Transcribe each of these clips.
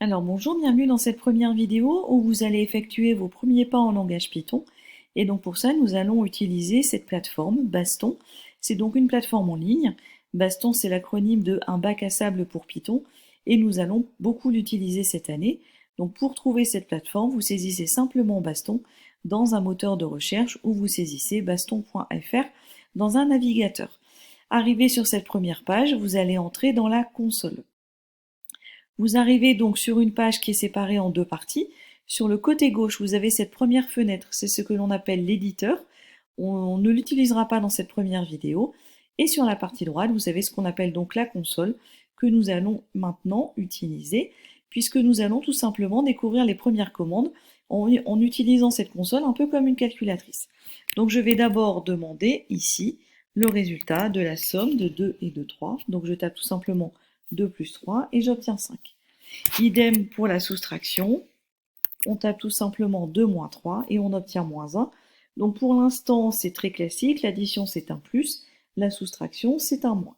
Alors bonjour, bienvenue dans cette première vidéo où vous allez effectuer vos premiers pas en langage Python. Et donc pour ça, nous allons utiliser cette plateforme, Baston. C'est donc une plateforme en ligne. Baston, c'est l'acronyme de un bac à sable pour Python. Et nous allons beaucoup l'utiliser cette année. Donc pour trouver cette plateforme, vous saisissez simplement Baston dans un moteur de recherche ou vous saisissez baston.fr dans un navigateur. Arrivé sur cette première page, vous allez entrer dans la console. Vous arrivez donc sur une page qui est séparée en deux parties. Sur le côté gauche, vous avez cette première fenêtre, c'est ce que l'on appelle l'éditeur. On ne l'utilisera pas dans cette première vidéo. Et sur la partie droite, vous avez ce qu'on appelle donc la console, que nous allons maintenant utiliser, puisque nous allons tout simplement découvrir les premières commandes en utilisant cette console un peu comme une calculatrice. Donc je vais d'abord demander ici le résultat de la somme de 2 et de 3. Donc je tape tout simplement 2 plus 3 et j'obtiens 5. Idem pour la soustraction, on tape tout simplement 2 moins 3 et on obtient moins 1. Donc pour l'instant c'est très classique, l'addition c'est un plus, la soustraction c'est un moins.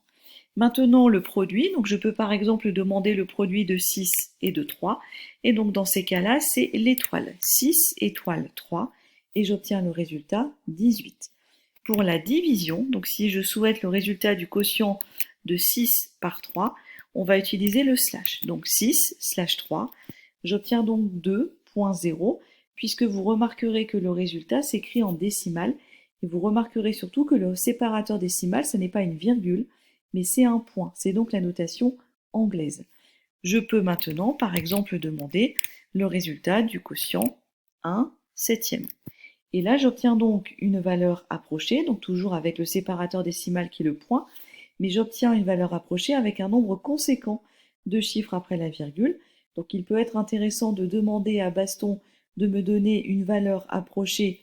Maintenant le produit, donc je peux par exemple demander le produit de 6 et de 3, et donc dans ces cas-là c'est l'étoile, 6 étoile 3, et j'obtiens le résultat 18. Pour la division, donc si je souhaite le résultat du quotient de 6 par 3, on va utiliser le slash. Donc 6 slash 3, j'obtiens donc 2.0, puisque vous remarquerez que le résultat s'écrit en décimale, et vous remarquerez surtout que le séparateur décimal, ce n'est pas une virgule, mais c'est un point. C'est donc la notation anglaise. Je peux maintenant, par exemple, demander le résultat du quotient 1 septième. Et là, j'obtiens donc une valeur approchée, donc toujours avec le séparateur décimal qui est le point, mais j'obtiens une valeur approchée avec un nombre conséquent de chiffres après la virgule. Donc il peut être intéressant de demander à Baston de me donner une valeur approchée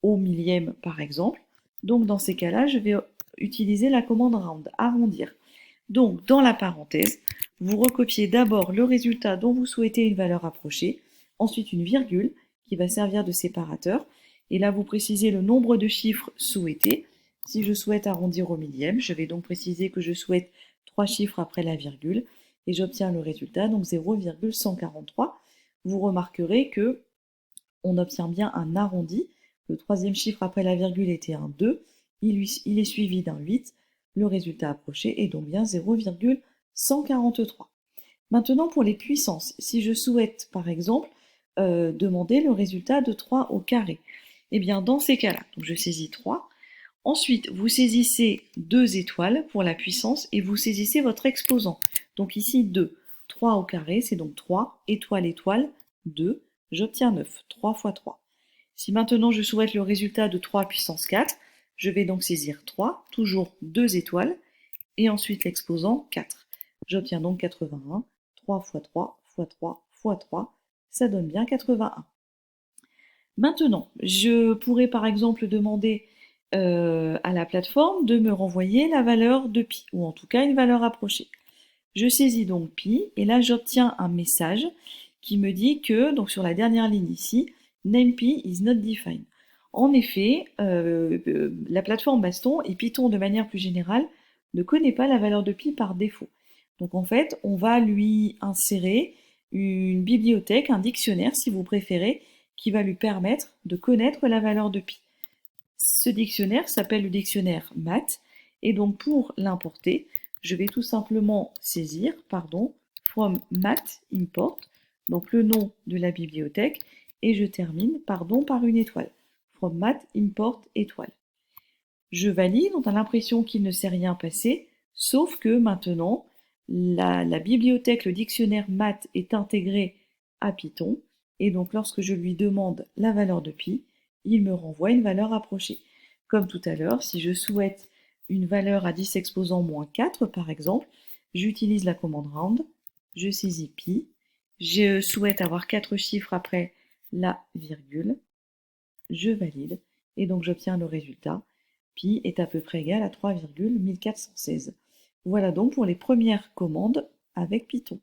au millième par exemple. Donc dans ces cas-là, je vais utiliser la commande round, arrondir. Donc dans la parenthèse, vous recopiez d'abord le résultat dont vous souhaitez une valeur approchée, ensuite une virgule qui va servir de séparateur, et là vous précisez le nombre de chiffres souhaités. Si je souhaite arrondir au millième, je vais donc préciser que je souhaite 3 chiffres après la virgule, et j'obtiens le résultat, donc 0,143. Vous remarquerez que on obtient bien un arrondi. Le troisième chiffre après la virgule était un 2, il est suivi d'un 8, le résultat approché est donc bien 0,143. Maintenant pour les puissances, si je souhaite par exemple demander le résultat de 3 au carré, et bien dans ces cas-là, donc je saisis 3, ensuite vous saisissez 2 étoiles pour la puissance et vous saisissez votre exposant. Donc ici 2, 3 au carré, c'est donc 3, étoile, étoile, 2, j'obtiens 9, 3 fois 3. Si maintenant je souhaite le résultat de 3 puissance 4, je vais donc saisir 3, toujours 2 étoiles, et ensuite l'exposant 4. J'obtiens donc 81, 3 fois 3 fois 3 fois 3, ça donne bien 81. Maintenant, je pourrais par exemple demander à la plateforme de me renvoyer la valeur de pi, ou en tout cas une valeur approchée. Je saisis donc pi, et là j'obtiens un message qui me dit que, donc sur la dernière ligne ici, namepi is not defined. En effet, la plateforme Baston et Python de manière plus générale ne connaît pas la valeur de pi par défaut. Donc en fait, on va lui insérer une bibliothèque, un dictionnaire si vous préférez, qui va lui permettre de connaître la valeur de pi. Ce dictionnaire s'appelle le dictionnaire math, et donc pour l'importer, je vais tout simplement saisir, from math import, donc le nom de la bibliothèque, et je termine, par une étoile. From math import étoile. Je valide, on a l'impression qu'il ne s'est rien passé, sauf que maintenant, la bibliothèque, le dictionnaire math est intégré à Python, et donc lorsque je lui demande la valeur de pi, il me renvoie une valeur approchée. Comme tout à l'heure, si je souhaite une valeur à 10 exposant moins 4 par exemple, j'utilise la commande round, je saisis pi, je souhaite avoir 4 chiffres après la virgule, je valide, et donc j'obtiens le résultat. Pi est à peu près égal à 3,1416. Voilà donc pour les premières commandes avec Python.